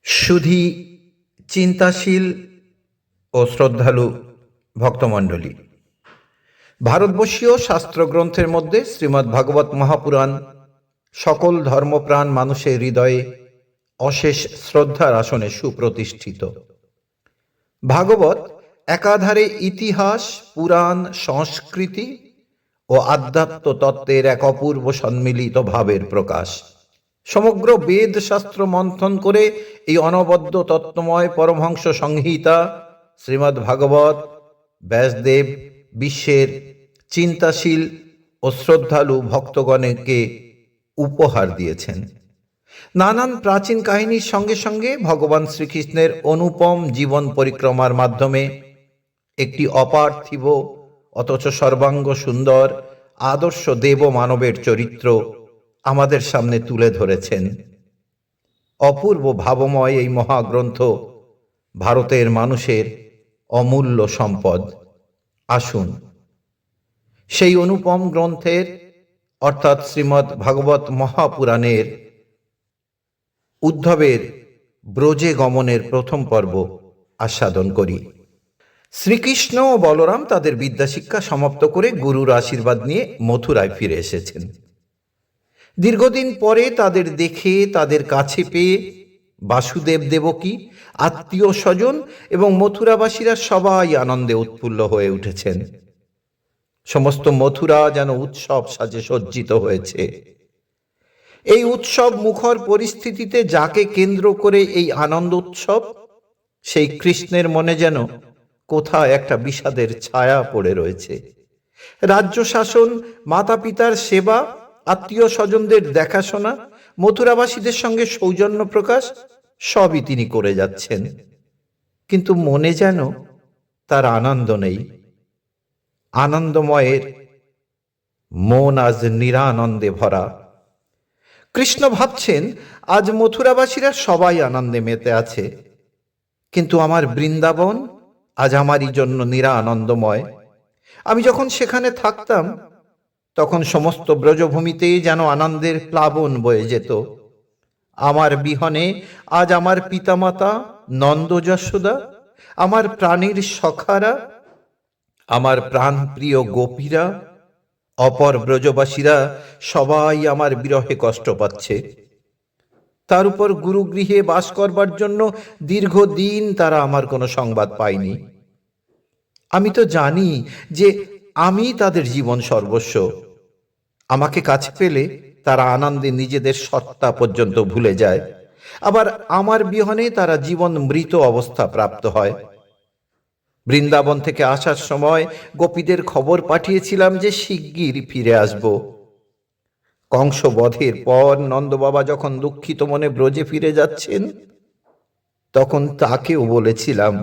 সুধী চিন্তাশীল ও শ্রদ্ধালু ভক্তমণ্ডলী, ভারতবর্ষীয় শাস্ত্রগ্রন্থের মধ্যে শ্রীমদ্ ভাগবত মহাপুরাণ সকল ধর্মপ্রাণ মানুষের হৃদয়ে অশেষ শ্রদ্ধার আসনে সুপ্রতিষ্ঠিত। ভাগবত একাধারে ইতিহাস, পুরাণ, সংস্কৃতি ও আধ্যাত্ম তত্ত্বের এক অপূর্ব সম্মিলিত ভাবের প্রকাশ। সমগ্র বেদ শাস্ত্র মন্থন করে এই অনবদ্য তত্ত্বময় পরমহংস সংহিতা শ্রীমদ্ ভাগবত ব্যাসদেব বিশ্বের চিন্তাশীল ও শ্রদ্ধালু ভক্তগণকে উপহার দিয়েছেন। নানান প্রাচীন কাহিনীর সঙ্গে সঙ্গে ভগবান শ্রীকৃষ্ণের অনুপম জীবন পরিক্রমার মাধ্যমে একটি অপার্থিব অথচ সর্বাঙ্গ সুন্দর আদর্শ দেব মানবের চরিত্র আমাদের সামনে তুলে ধরেছেন। অপূর্ব ভাবময় এই মহাগ্রন্থ ভারতের মানুষের অমূল্য সম্পদ। আসুন সেই অনুপম গ্রন্থের অর্থাৎ শ্রীমদ্ ভাগবত মহাপুরাণের উদ্ধবের ব্রজে গমনের প্রথম পর্ব আস্বাদন করি। শ্রীকৃষ্ণ ও বলরাম তাদের বিদ্যাশিক্ষা সমাপ্ত করে গুরুর আশীর্বাদ নিয়ে মথুরায় ফিরে এসেছেন। দীর্ঘদিন পরে তাদের দেখে, তাদের কাছে পেয়ে বাসুদেব দেবকী, আত্মীয় স্বজন এবং মথুরাবাসীরা সবাই আনন্দে উৎফুল্ল হয়ে উঠেছেন। সমস্ত মথুরা যেন উৎসব সাজে সজ্জিত হয়েছে। এই উৎসব মুখর পরিস্থিতিতে যাকে কেন্দ্র করে এই আনন্দ উৎসব, সেই কৃষ্ণের মনে যেন কোথায় একটা বিষাদের ছায়া পড়ে রয়েছে। রাজ্য শাসন, মাতা পিতার সেবা, আত্মীয় স্বজনদের দেখাশোনা, মথুরাবাসীদের সঙ্গে সৌজন্য প্রকাশ সবই তিনি করে যাচ্ছেন, কিন্তু মনে যেন তার আনন্দ নেই। আনন্দময়ের মন আজ নিরানন্দে ভরা। কৃষ্ণ ভাবছেন, আজ মথুরাবাসীরা সবাই আনন্দে মেতে আছে, কিন্তু আমার বৃন্দাবন আজ আমারই জন্য নিরানন্দময়। আমি যখন সেখানে থাকতাম তখন সমস্ত ব্রজভূমিতে যেন আনন্দের প্লাবন বয়ে যেত। আমার বিহনে আজ আমার পিতামাতা, নন্দ যশোদা, আমার প্রাণীর সখারা, আমার প্রাণপ্রিয় গোপীরা, অপর ব্রজবাসীরা সবাই আমার বিরহে কষ্ট পাচ্ছে। তার উপর গুরুগৃহে বাস করবার জন্য দীর্ঘদিন তারা আমার কোনো সংবাদ পায়নি। আমি তো জানি যে আমি তাদের জীবন সর্বস্ব। আমাকে কাছে পেলে তারা আনন্দে নিজেদের সত্তা পর্যন্ত ভুলে যায়। আবার আমার বিহনে তারা জীবন মৃত অবস্থা প্রাপ্ত হয়। বৃন্দাবন থেকে আসার সময় গোপীদের খবর পাঠিয়েছিলাম যে শিগগির ফিরে আসব। কংস বধের পর নন্দবাবা যখন দুঃখিত মনে ব্রজে ফিরে যাচ্ছেন, তখন তাকেও বলেছিলাম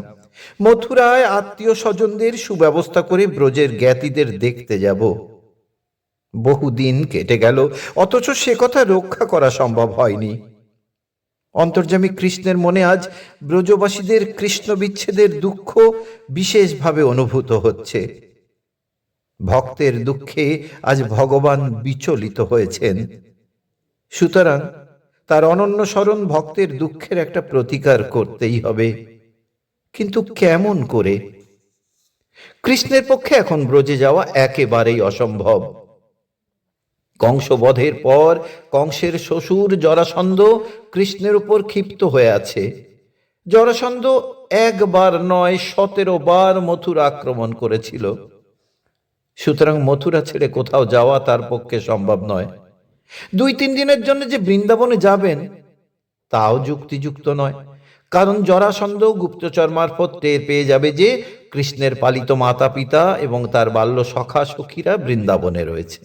মথুরায় আত্মীয় স্বজনদের সুব্যবস্থা করে ব্রজের জ্ঞাতিদের দেখতে যাব। বহুদিন কেটে গেল, অথচ সে কথা রক্ষা করা সম্ভব হয়নি। অন্তর্যামী কৃষ্ণের মনে আজ ব্রজবাসীদের কৃষ্ণ বিচ্ছেদের দুঃখ বিশেষভাবে অনুভূত হচ্ছে। ভক্তের দুঃখে আজ ভগবান বিচলিত হয়েছেন। সুতরাং তার অনন্য স্মরণ ভক্তের দুঃখের একটা প্রতিকার করতেই হবে, কিন্তু কেমন করে? কৃষ্ণের পক্ষে এখন ব্রজে যাওয়া একেবারেই অসম্ভব। কংসবধের পর কংসের শ্বশুর জরাসন্ধ কৃষ্ণের উপর ক্ষিপ্ত হয়ে আছে। জরাসন্ধ একবার নয় 17 বার মথুরা আক্রমণ করেছিল। সুতরাং মথুরা ছেড়ে কোথাও যাওয়া তার পক্ষে সম্ভব নয়। 2-3 দিনের জন্য যে বৃন্দাবনে যাবেন তাও যুক্তিযুক্ত নয়, কারণ জরাসন্ধ গুপ্তচর মারফত টের পেয়ে যাবে যে কৃষ্ণের পালিত মাতা পিতা এবং তার বাল্য সখা সখীরা বৃন্দাবনে রয়েছে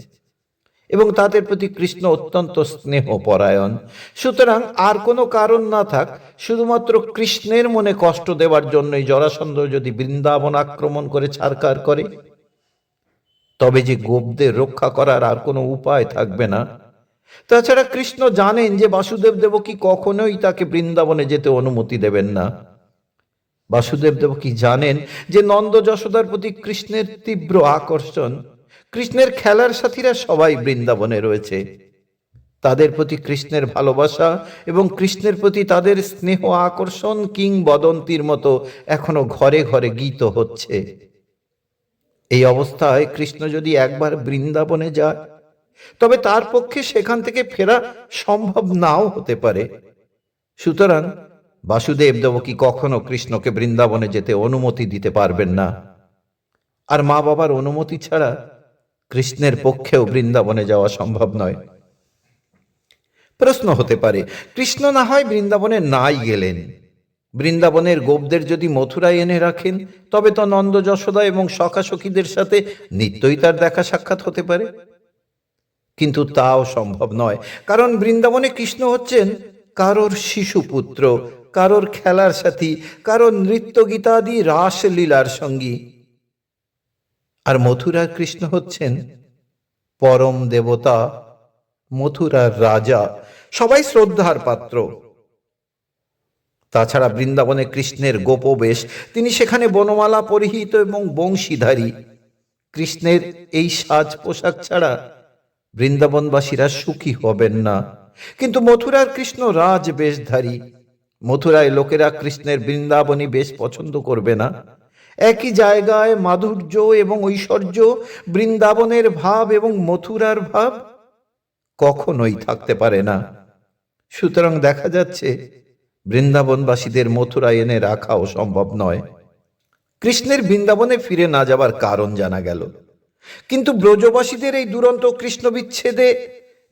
এবং তাদের প্রতি কৃষ্ণ অত্যন্ত স্নেহ পরায়ণ। সুতরাং আর কোনো কারণ না থাক, শুধুমাত্র কৃষ্ণের মনে কষ্ট দেওয়ার জন্যই জরাসন্ধ যদি বৃন্দাবন আক্রমণ করে ছারখার করে, তবে যে গোপদের রক্ষা করার আর কোনো উপায় থাকবে না। তাছাড়া কৃষ্ণ জানেন যে বাসুদেব দেবকী কখনোই তাকে বৃন্দাবনে যেতে অনুমতি দেবেন না। বাসুদেব দেবকী জানেন যে নন্দ যশোদার প্রতি কৃষ্ণের তীব্র আকর্ষণ। কৃষ্ণের খেলার সাথীরা সবাই বৃন্দাবনে রয়েছে। তাদের প্রতি কৃষ্ণের ভালোবাসা এবং কৃষ্ণের প্রতি তাদের স্নেহ আকর্ষণ কিংবদন্তির মতো এখনো ঘরে ঘরে গীত হচ্ছে। এই অবস্থায় কৃষ্ণ যদি একবার বৃন্দাবনে যায়, তবে তার পক্ষে সেখান থেকে ফেরা সম্ভব নাও হতে পারে। সুতরাং বাসুদেব দেবকী কখনো কৃষ্ণকে বৃন্দাবনে যেতে অনুমতি দিতে পারবেন না। আর মা বাবার অনুমতি ছাড়া কৃষ্ণের পক্ষেও বৃন্দাবনে যাওয়া সম্ভব নয়। প্রশ্ন হতে পারে, কৃষ্ণ না হয় বৃন্দাবনে নাই গেলেন, বৃন্দাবনের গোপদের যদি মথুরায় এনে রাখেন, তবে তো নন্দ যশোদা এবং সখা সখীদের সাথে নিত্যই তার দেখা সাক্ষাৎ হতে পারে। কিন্তু তাও সম্ভব নয়, কারণ বৃন্দাবনে কৃষ্ণ হচ্ছেন কারোর শিশুপুত্র, কারোর খেলার সাথী, কারোর নৃত্য গীতাদি রাসলীলার সঙ্গী। আর মথুরার কৃষ্ণ হচ্ছেন পরম দেবতা, মথুরার রাজা, সবাই শ্রদ্ধার পাত্র। তাছাড়া বৃন্দাবনে কৃষ্ণের গোপবেশ, তিনি সেখানে বনমালা পরিহিত এবং বংশীধারী। কৃষ্ণের এই সাজ পোশাক ছাড়া বৃন্দাবনবাসীরা সুখী হবেন না। কিন্তু মথুরার কৃষ্ণ রাজবেশধারী। মথুরায় লোকেরা কৃষ্ণের বৃন্দাবনী বেশ পছন্দ করবে না। একই জায়গায় মাধুর্য এবং ঐশ্বর্য, বৃন্দাবনের ভাব এবং মথুরার ভাব কখনোই থাকতে পারে না। সুতরাং দেখা যাচ্ছে বৃন্দাবনবাসীদের মথুরায় এনে রাখাও সম্ভব নয়। কৃষ্ণের বৃন্দাবনে ফিরে না যাবার কারণ জানা গেল, কিন্তু ব্রজবাসীদের এই দুরন্ত কৃষ্ণ বিচ্ছেদে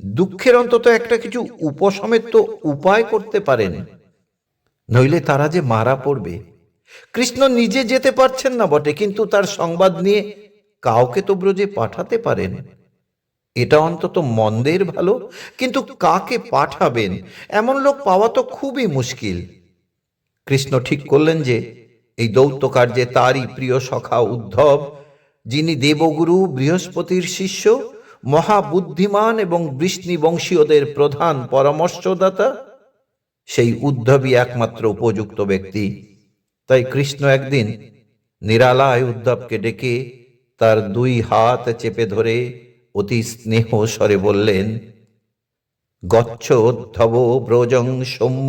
দুঃখের অন্তত একটা কিছু উপশমের তো উপায় করতে পারেন, নইলে তারা যে মারা পড়বে। কৃষ্ণ নিজে যেতে পারছেন না বটে, কিন্তু তার সংবাদ নিয়ে কাউকে তো ব্রজে পাঠাতে পারেন। এটা অন্তত মন্দের ভালো, কিন্তু কাকে পাঠাবেন এমন লোক পাওয়া তো খুবই মুশকিল। কৃষ্ণ ঠিক করলেন যে এই দৌত্য কার্যে তারই প্রিয় সখা উদ্ধব, যিনি দেবগুরু বৃহস্পতির শিষ্য, মহাবুদ্ধিমান এবং বৃষ্ণিবংশীয়দের প্রধান পরামর্শদাতা, সেই উদ্ধবই একমাত্র উপযুক্ত ব্যক্তি। তাই কৃষ্ণ একদিন নিরালায় উদ্ধবকে ডেকে তার দুই হাত চেপে ধরে অতি স্নেহ স্বরে বললেন, গচ্ছ উদ্ধব ব্রজং সৌম্য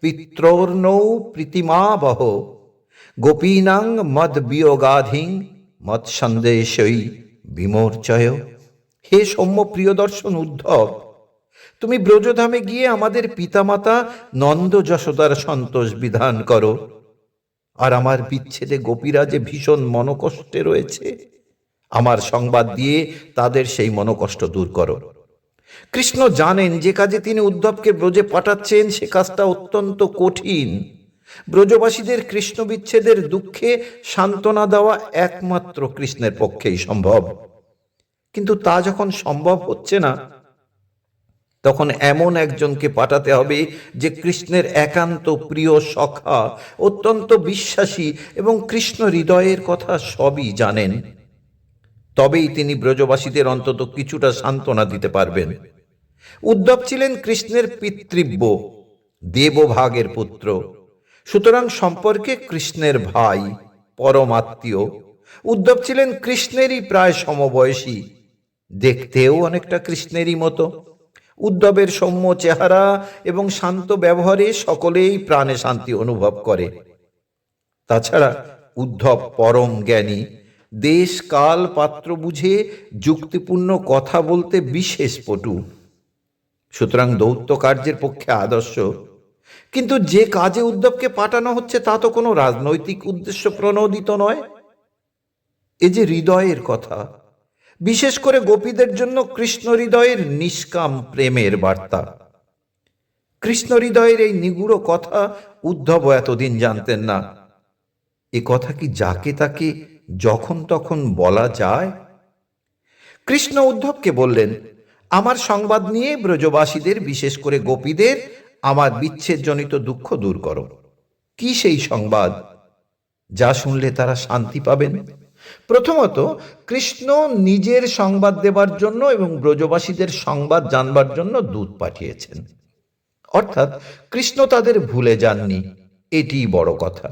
পিত্রর্নৌ প্রীতিমাবহ গোপীনাং মদ বিয়োগাধিং মদ সন্দেশই বিমোর্চয়। হে সৌম্য প্রিয়দর্শন উদ্ধব, তুমি ব্রজধামে গিয়ে আমাদের পিতামাতা নন্দ যশোদার সন্তোষ বিধান করো। আর আমার বিচ্ছেদে গোপীরা যে ভীষণ মনোকষ্টে রয়েছে, আমার সংবাদ দিয়ে তাদের সেই মনোকষ্ট দূর করো। কৃষ্ণ জানেন যে কাজে তিনি উদ্ধবকে ব্রজে পাঠাচ্ছেন সে কাজটা অত্যন্ত কঠিন। ব্রজবাসীদের কৃষ্ণ বিচ্ছেদের দুঃখে সান্ত্বনা দেওয়া একমাত্র কৃষ্ণের পক্ষেই সম্ভব। কিন্তু তা যখন সম্ভব হচ্ছে না, তখন এমন একজনকে পাঠাতে হবে যে কৃষ্ণের একান্ত প্রিয় সখা, অত্যন্ত বিশ্বাসী এবং কৃষ্ণ হৃদয়ের কথা সবই জানেন। তবেই তিনি ব্রজবাসীদের অন্তত কিছুটা সান্ত্বনা দিতে পারবেন। উদ্ধব ছিলেন কৃষ্ণের পিতৃব্য, দেবভাগের পুত্র, সুতরাং সম্পর্কে কৃষ্ণের ভাই, পরমাত্মীয়। উদ্ধব ছিলেন কৃষ্ণেরই প্রায় সমবয়সী, দেখতেও অনেকটা কৃষ্ণেরই মতো। উদ্ধবের সৌম্য চেহারা এবং শান্ত ব্যবহারে সকলেই প্রাণে শান্তি অনুভব করে। তাছাড়া উদ্ধব পরম জ্ঞানী, দেশ কাল পাত্র বুঝে যুক্তিপূর্ণ কথা বলতে বিশেষ পটু। সুতরাং দৌত্য কার্যের পক্ষে আদর্শ। কিন্তু যে কাজে উদ্ধবকে পাঠানো হচ্ছে তা তো কোনো রাজনৈতিক উদ্দেশ্য প্রণোদিত নয়। এ যে হৃদয়ের কথা, বিশেষ করে গোপীদের জন্য কৃষ্ণ হৃদয়ের নিষ্কাম প্রেমের বার্তা। কৃষ্ণ হৃদয়ের এই নিগূঢ় কথা উদ্ধব এতদিন জানতেন না। এ কথা কি যাকে তাকে যখন তখন বলা যায়? কৃষ্ণ উদ্ধবকে বললেন, আমার সংবাদ নিয়ে ব্রজবাসীদের, বিশেষ করে গোপীদের আমার বিচ্ছেদজনিত দুঃখ দূর করো। কি সেই সংবাদ যা শুনলে তারা শান্তি পাবেন? প্রথমত, কৃষ্ণ নিজের সংবাদ দেবার জন্য এবং ব্রজবাসীদের সংবাদ জানবার জন্য দূত পাঠিয়েছেন। অর্থাৎ কৃষ্ণ তাদের ভুলে যাননি, এটি বড় কথা।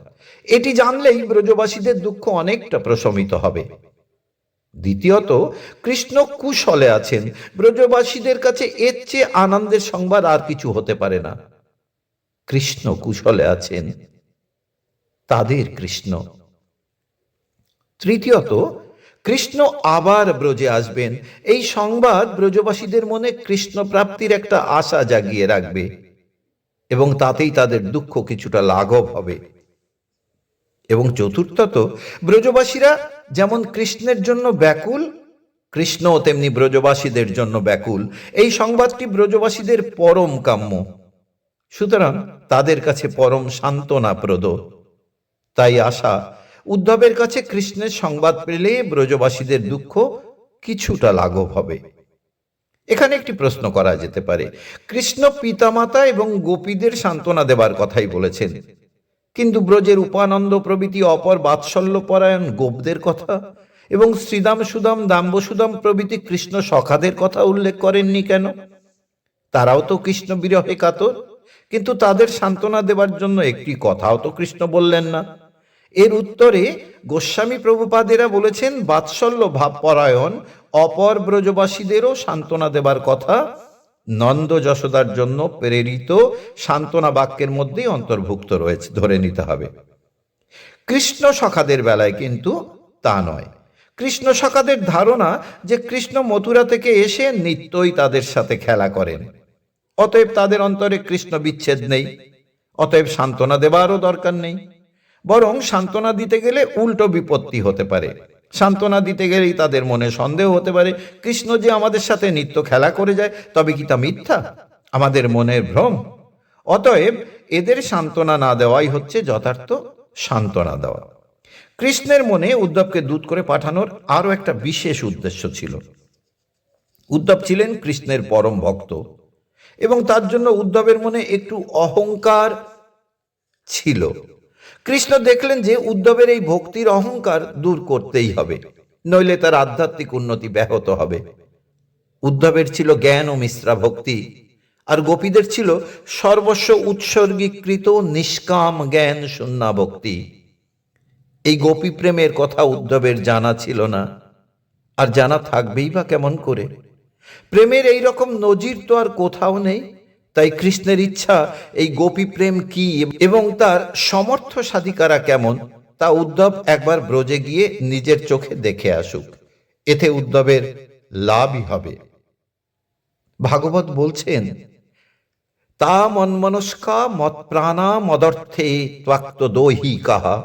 এটি জানলেই ব্রজবাসীদের দুঃখ অনেকটা প্রশমিত হবে। দ্বিতীয়ত, কৃষ্ণ কুশলে আছেন। ব্রজবাসীদের কাছে এর চেয়ে আনন্দের সংবাদ আর কিছু হতে পারে না। কৃষ্ণ কুশলে আছেন, তাদের কৃষ্ণ। তৃতীয়ত, কৃষ্ণ আবার ব্রজে আসবেন। এই সংবাদ ব্রজবাসীদের মনে কৃষ্ণ প্রাপ্তির একটা আশা জাগিয়ে রাখবে এবং তাতেই তাদের দুঃখ কিছুটা লাঘব হবে। এবং চতুর্থত, ব্রজবাসীরা যেমন কৃষ্ণের জন্য ব্যাকুল, কৃষ্ণ তেমনি ব্রজবাসীদের জন্য ব্যাকুল। এই সংবাদটি ব্রজবাসীদের পরম কাম্য, সুতরাং তাদের কাছে পরম সান্ত্বনাপ্রদ। তাই আশা, উদ্ধবের কাছে কৃষ্ণের সংবাদ পেলে ব্রজবাসীদের দুঃখ কিছুটা লাঘব হবে। এখানে একটি প্রশ্ন করা যেতে পারে, কৃষ্ণ পিতামাতা এবং গোপীদের সান্ত্বনা দেবার কথাই বলেছেন, কিন্তু ব্রজের উপানন্দ প্রভৃতি অপর বাৎসল্যপরায়ণ গোপদের কথা এবং শ্রীদাম সুদাম দাম্বসুদাম প্রভৃতি কৃষ্ণ সখাদের কথা উল্লেখ করেননি কেন? তারাও তো কৃষ্ণ বিরহে কাতর, কিন্তু তাদের সান্ত্বনা দেবার জন্য একটি কথাও তো কৃষ্ণ বললেন না। এর উত্তরে গোস্বামী প্রভুপাদেরা বলেছেন, বাৎসল্য ভাবপরায়ণ অপর ব্রজবাসীদেরও সান্ত্বনা দেবার কথা নন্দ যশোদার জন্য প্রেরিত সান্ত্বনা বাক্যের মধ্যেই অন্তর্ভুক্ত রয়েছে, ধরে নিতে হবে। কৃষ্ণ সখাদের বেলায় কিন্তু তা নয়। কৃষ্ণ সখাদের ধারণা যে কৃষ্ণ মথুরা থেকে এসে নিত্যই তাদের সাথে খেলা করেন, অতএব তাদের অন্তরে কৃষ্ণ বিচ্ছেদ নেই, অতএব সান্ত্বনা দেবারও দরকার নেই। বরং সান্ত্বনা দিতে গেলে উল্টো বিপত্তি হতে পারে। সান্ত্বনা দিতে গেলেই তাদের মনে সন্দেহ হতে পারে, কৃষ্ণ যে আমাদের সাথে নিত্য খেলা করে যায়, তবে কি তা মিথ্যা, আমাদের মনের ভ্রম? অতএব এদের সান্ত্বনা না দেওয়াই হচ্ছে যথার্থ সান্ত্বনা দেওয়া। কৃষ্ণের মনে উদ্ধবকে দূত করে পাঠানোর আরো একটা বিশেষ উদ্দেশ্য ছিল। উদ্ধব ছিলেন কৃষ্ণের পরম ভক্ত এবং তার জন্য উদ্ধবের মনে একটু অহংকার ছিল। কৃষ্ণ দেখলেন যে উদ্ধবের এই ভক্তির অহংকার দূর করতেই হবে, নইলে তার আধ্যাত্মিক উন্নতি ব্যাহত হবে। উদ্ধবের ছিল জ্ঞান ও মিশ্রা ভক্তি, আর গোপীদের ছিল সর্বস্ব উৎসর্গীকৃত নিষ্কাম জ্ঞান শূন্যা ভক্তি। এই গোপী প্রেমের কথা উদ্ধবের জানা ছিল না, আর জানা থাকবেই বা কেমন করে? প্রেমের এই রকম নজির তো আর কোথাও নেই। তাই কৃষ্ণের ইচ্ছা এই গোপী প্রেম কি এবং তার সমর্থ সাধিকারা কেমন তা উদ্ধব একবার ব্রজে গিয়ে নিজের চোখে দেখে আসুক, এতে উদ্ধবের লাভই হবে। ভাগবত বলছেন, তা মন্মনস্কা মত প্রাণা মদর্থে ত্বাক্ত দোহি কাহা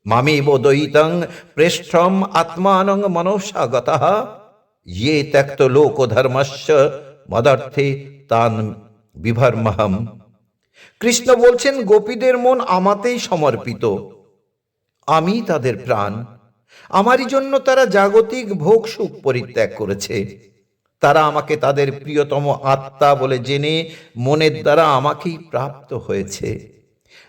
মামেব দয়িতং প্রেষ্ঠম আত্মানং মনসা গতঃ ইয়ে ত্যক্ত লোক ধর্মস্য মদর্থে তান বিভর্মহম। কৃষ্ণ বলছেন, গোপীদের মন আমাতেই সমর্পিত, আমি তাদের প্রাণ। আমারই জন্য তারা জাগতিক ভোগ সুখ পরিত্যাগ করেছে। তারা আমাকে তাদের প্রিয়তম আত্মা বলে জেনে মনের দ্বারা আমাকেই প্রাপ্ত হয়েছে।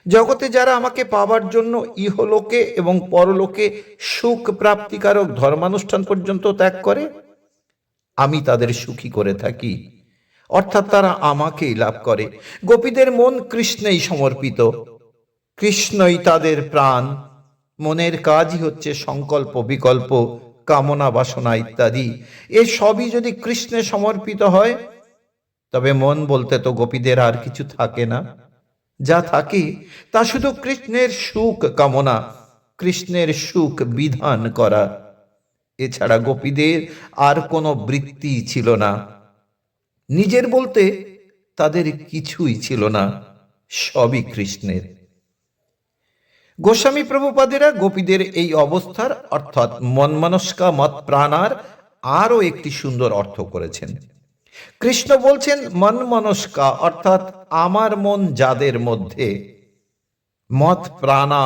জগতে যারা আমাকে পাবার জন্য ইহলোকে এবং পরলোকে সুখ প্রাপ্তিকারক ধর্মানুষ্ঠান পর্যন্ত ত্যাগ করে, আমি তাদের সুখী করে থাকি, অর্থাৎ তারা আমাকেই লাভ করে। গোপীদের মন কৃষ্ণেই সমর্পিত, কৃষ্ণই তাদের প্রাণ। মনের কাজই হচ্ছে সংকল্প বিকল্প কামনা বাসনা ইত্যাদি। এ সবই যদি কৃষ্ণে সমর্পিত হয়, তবে মন বলতে তো গোপীদের আর কিছু থাকে না। যা থাকে তা শুধু কৃষ্ণের সুখ কামনা, কৃষ্ণের সুখ বিধান করা। এছাড়া গোপীদের আর কোনো বৃত্তি ছিল না। নিজের বলতে তাদের কিছুই ছিল না, সবই কৃষ্ণের। গোস্বামী প্রভুপাদেরা গোপীদের এই অবস্থার অর্থাৎ মনমনস্কা মত প্রাণার আরও একটি সুন্দর অর্থ করেছেন। কৃষ্ণ বলছেন, মনমনস্কা অর্থাৎ আমার মন যাদের মধ্যে, মত প্রাণা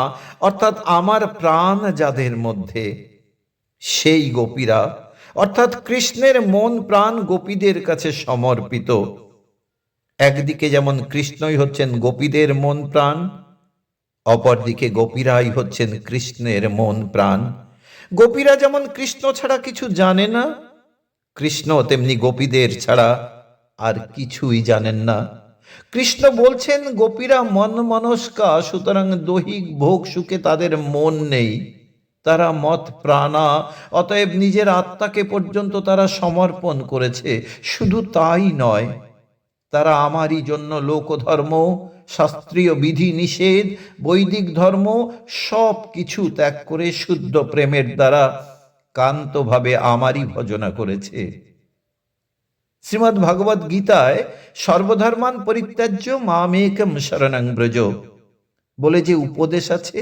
অর্থাৎ আমার প্রাণ যাদের মধ্যে, সেই গোপীরা অর্থাৎ কৃষ্ণের মন প্রাণ গোপীদের কাছে সমর্পিত। একদিকে যেমন কৃষ্ণই হচ্ছেন গোপীদের মন প্রাণ, অপরদিকে গোপীরাই হচ্ছেন কৃষ্ণের মন প্রাণ। গোপীরা যেমন কৃষ্ণ ছাড়া কিছু জানে না, কৃষ্ণ তেমনি গোপীদের ছাড়া আর কিছুই জানেন না। কৃষ্ণ বলছেন, গোপীরা মনমনস্কা, সুতরাং দৈহিক ভোগ সুখে তাদের মন নেই। তারা মত প্রাণা, অতএব নিজের আত্মাকে পর্যন্ত তারা সমর্পণ করেছে। শুধু তাই নয়, তারা আমারই জন্য লোকধর্ম, শাস্ত্রীয় বিধি নিষেধ, বৈদিক ধর্ম সব কিছু ত্যাগ করে শুদ্ধ প্রেমের দ্বারা কান্তভাবে আমারই ভজনা করেছে। শ্রীমদ্ ভাগবত গীতায় সর্বধর্মান পরিত্যাজ্য মামেকম শরণং ব্রজ বলে যে উপদেশ আছে,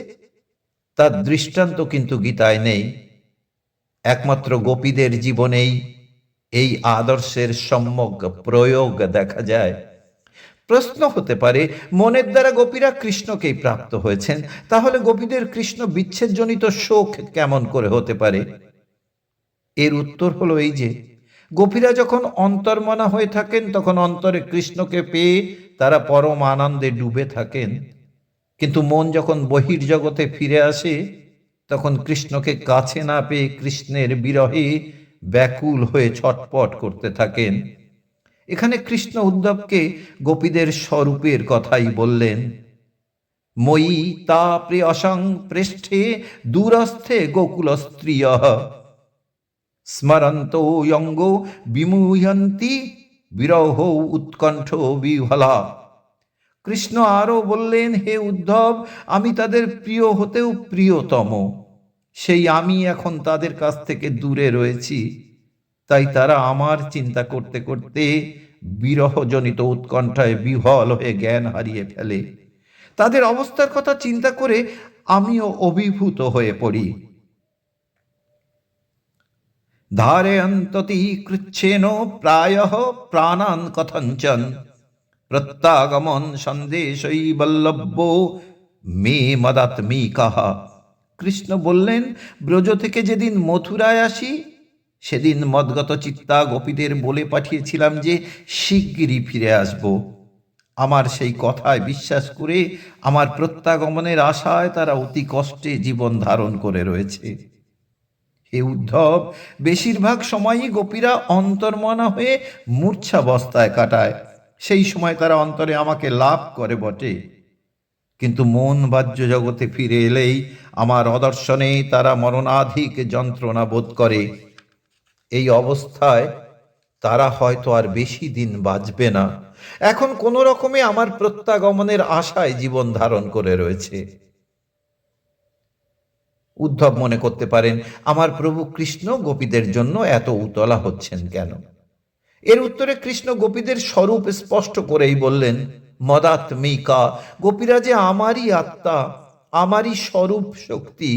তার দৃষ্টান্ত কিন্তু গীতায় নেই। একমাত্র গোপীদের জীবনেই এই আদর্শের সম্যক প্রয়োগ দেখা যায়। প্রশ্ন হতে পারে, মনের দ্বারা গোপীরা কৃষ্ণকেই প্রাপ্ত হয়েছেন, তাহলে গোপীদের কৃষ্ণ বিচ্ছেদজনিত শোক কেমন করে হতে পারে? এর উত্তর হলো এই যে, গোপীরা যখন অন্তর্মনা হয়ে থাকেন তখন অন্তরে কৃষ্ণকে পেয়ে তারা পরম আনন্দে ডুবে থাকেন। কিন্তু মন যখন বহির্জগতে ফিরে আসে তখন কৃষ্ণকে কাছে না পেয়ে কৃষ্ণের বিরহে ব্যাকুল হয়ে ছটপট করতে থাকেন। এখানে কৃষ্ণ উদ্ধবকে গোপীদের স্বরূপের কথাই বললেন। ময়ি তা প্রিয়সং পৃষ্ঠে দূরস্থে গোকুল স্ত্রিয় স্মরন্ত ইয়ঙ্গ বিমুহ্যন্তি বিরহ উৎকণ্ঠ বিহ্বলা। কৃষ্ণ আরো বললেন, হে উদ্ধব, আমি তাদের প্রিয় হতেও প্রিয়তম, সেই আমি এখন তাদের কাছ থেকে দূরে রয়েছি। তাই তারা আমার চিন্তা করতে করতে বিরহজনিত উৎকণ্ঠায় বিহ্বল হয়ে জ্ঞান হারিয়ে ফেলে। তাদের অবস্থার কথা চিন্তা করে আমিও অভিভূত হয়ে পড়ি। ধারয়ন্ততি কৃচ্ছেন প্রায়ঃ প্রাণান কথঞ্চন প্রত্যাগমন সন্দেশই বল্লভ্য মে মদাত্মিকাহ। কৃষ্ণ বললেন, ব্রজ থেকে যেদিন মথুরায় আসি সেদিন মদগত চিত্তা গোপীদের বলে পাঠিয়েছিলাম যে শিগগিরই ফিরে আসব। আমার সেই কথায় বিশ্বাস করে আমার প্রত্যাগমনের আশায় তারা অতি কষ্টে জীবন ধারণ করে রয়েছে। হে উদ্ধব, বেশিরভাগ সময়ই গোপীরা অন্তর্মনা হয়ে মূর্ছাবস্থায় কাটায়। সেই সময় তারা অন্তরে আমাকে লাভ করে বটে, কিন্তু মন বাহ্য জগতে ফিরে এলেই আমার অদর্শনে তারা মরণাধিক যন্ত্রণা বোধ করে। এই অবস্থায় তারা হয়তো আর বেশি দিন বাঁচবে না। এখন কোনো রকমে আমার প্রত্যাগমনের আশায় জীবন ধারণ করে রয়েছে। উদ্ধব মনে করতে পারেন, আমার প্রভু কৃষ্ণ গোপীদের জন্য এত উতলা হচ্ছেন কেন? এর উত্তরে কৃষ্ণ গোপীদের স্বরূপ স্পষ্ট করেই বললেন, মদাত্মিকা, গোপীরা যে আমারই আত্মা, আমারই স্বরূপ শক্তি,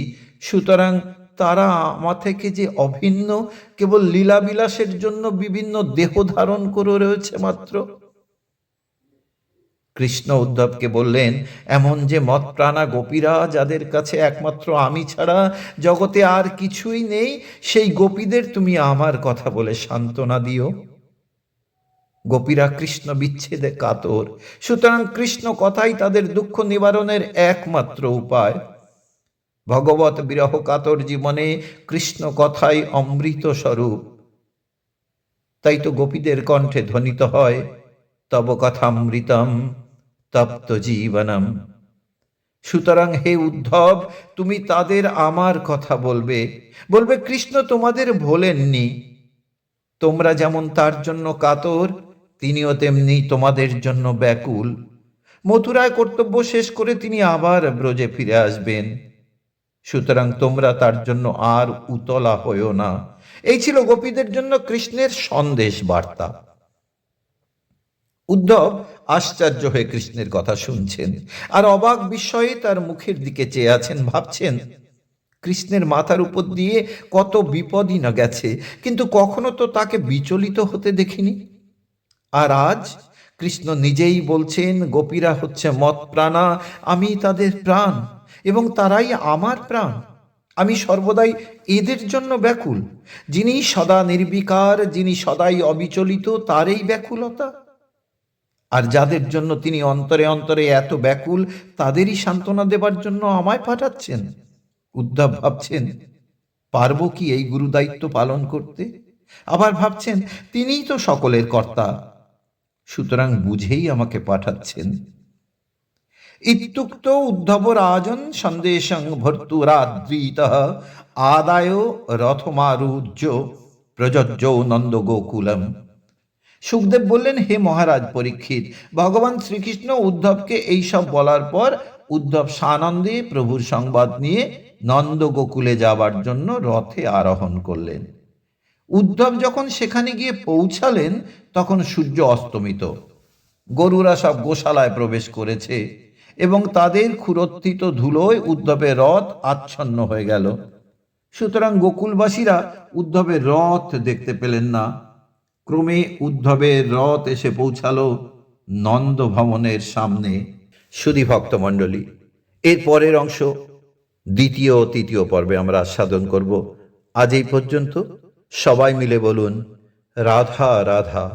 সুতরাং তারা আমার থেকে যে অভিন্ন, কেবল লীলাবিলাসের জন্য বিভিন্ন দেহ ধারণ করে রয়েছে মাত্র। কৃষ্ণ উদ্ধবকে বললেন, এমন যে মৎপ্রাণা গোপীরা, যাদের কাছে একমাত্র আমি ছাড়া জগতে আর কিছুই নেই, সেই গোপীদের তুমি আমার কথা বলে সান্ত্বনা দিও। গোপীরা কৃষ্ণ বিচ্ছেদে কাতর, সুতরাং কৃষ্ণ কথাই তাদের দুঃখ নিবারণের একমাত্র উপায়। ভগবত বিরহ কাতর জীবনে কৃষ্ণ কথাই অমৃত স্বরূপ। তাই তো গোপীদের কণ্ঠে ধ্বনিত হয়, তব কথামৃতম তপ্ত জীবনম। সুতরাং হে উদ্ধব, তুমি তাদের আমার কথা বলবে, বলবে কৃষ্ণ তোমাদের ভোলেননি। তোমরা যেমন তার জন্য কাতর, তিনিও তেমনি তোমাদের জন্য ব্যাকুল। মথুরায় কর্তব্য শেষ করে তিনি আবার ব্রজে ফিরে আসবেন, সুতরাং তোমরা তার জন্য আর উতলা হইও না। এই ছিল গোপীদের জন্য কৃষ্ণের সন্দেশ বার্তা। উদ্ধব আশ্চর্য হয়ে কৃষ্ণের কথা শুনছেন, আর অবাক বিস্ময়ে তার মুখের দিকে চেয়ে আছেন। ভাবছেন, কৃষ্ণের মাথার উপর দিয়ে কত বিপদই না গেছে, কিন্তু কখনো তো তাকে বিচলিত হতে দেখিনি। আর আজ কৃষ্ণ নিজেই বলছেন, গোপীরা হচ্ছে মৎপ্রাণা, আমি তাদের প্রাণ এবং তারাই আমার প্রাণ। আমি সর্বদাই এদের জন্য ব্যাকুল। যিনি সদা নির্বিকার, যিনি সদাই অবিচলিত, তারই ব্যাকুলতা। আর যাদের জন্য তিনি অন্তরে অন্তরে এত ব্যাকুল, তাদেরই সান্ত্বনা দেবার জন্য আমায় পাঠাচ্ছেন। উদ্ধব ভাবছেন, পারবো কি এই গুরুদায়িত্ব পালন করতে? আবার ভাবছেন, তিনিই তো সকলের কর্তা, সুতরাং বুঝেই আমাকে পাঠাচ্ছেন। ইত্যুক্ত উদ্ধব রাজন সন্দেশং ভর্তুরাদ্রিতঃ আদায় রথমারুহ্য প্রযোজ্য নন্দ গোকুলম। সুখদেব বললেন, হে মহারাজ পরীক্ষিত, ভগবান শ্রীকৃষ্ণ উদ্ধবকে এইসব বলার পর উদ্ধব সানন্দে প্রভুর সংবাদ নিয়ে নন্দ গোকুলে যাবার জন্য রথে আরোহণ করলেন। উদ্ধব যখন সেখানে গিয়ে পৌঁছালেন তখন সূর্য অস্তমিত। গরুরা সব গোশালায় প্রবেশ করেছে এবং তাদের ক্ষুরোত্থিত ধুলোয় উদ্ধবের রথ আচ্ছন্ন হয়ে গেল। সুতরাং গোকুলবাসীরা উদ্ধবের রথ দেখতে পেলেন না। ক্রমে উদ্ধবের রথ এসে পৌঁছালো নন্দ ভবনের সামনে। সুধী ভক্তমণ্ডলী, এর পরের অংশ দ্বিতীয় ও তৃতীয় পর্বে আমরা আস্বাদন করব। আজ এই পর্যন্ত। সবাই মিলে বলুন রাধা রাধা।